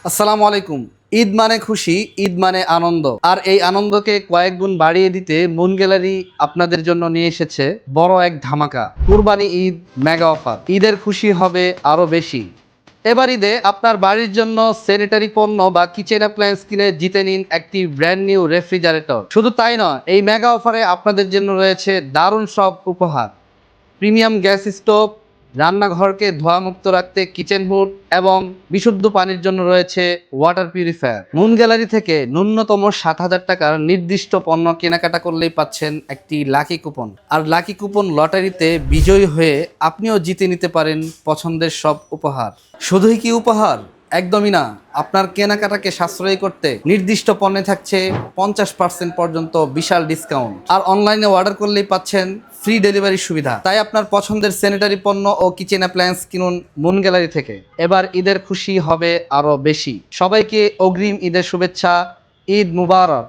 আসসালামু আলাইকুম। ঈদ মানে খুশি, ঈদ মানে আনন্দ। আর এই আনন্দকে কয়েক গুণ বাড়িয়ে দিতে মুন গ্যালারি আপনাদের জন্য নিয়ে এসেছে বড় এক ধামাকা। Qurbani Eid mega offer. ঈদের খুশি হবে আরো বেশি। এবার ঈদে আপনার বাড়ির জন্য স্যানিটারি পণ্য বা কিচেন অ্যাপ্লায়েন্স কিনে জিতে নিন একটি ব্র্যান্ড নিউ রেফ্রিজারেটর। শুধু তাই নয়, এই মেগা অফারে আপনাদের জন্য রয়েছে দারুণ সব উপহার। প্রিমিয়াম গ্যাস স্টোভ, রান্নাঘরকে ধোঁয়ামুক্ত রাখতে কিচেন হুড এবং বিশুদ্ধ পানির জন্য রয়েছে ওয়াটার পিউরিফায়ার। মুন গ্যালারি থেকে ন্যূনতম ৭,০০০ টাকার নির্দিষ্ট পণ্য কেনাকাটা করলেই পাচ্ছেন একটি লাকি কুপন। আর লাকি কুপন লটারিতে বিজয়ী হয়ে আপনিও জিতে নিতে পারেন পছন্দের সব উপহার। শুধুই কি উপহার? একদমই না। আপনার কেনাকাটাকে সাশ্রয়ী করতে নির্দিষ্ট পণ্যে থাকছে 50% পর্যন্ত বিশাল ডিসকাউন্ট। আর অনলাইনে অর্ডার করলেই পাচ্ছেন ফ্রি ডেলিভারি সুবিধা। তাই আপনার পছন্দের স্যানিটারি পণ্য ও কিচেন অ্যাপ্লায়েন্স কিনুন মুন গ্যালারি থেকে। এবার ঈদের খুশি হবে আরো বেশি। সবাইকে অগ্রিম ঈদের শুভেচ্ছা। ঈদ মুবারক।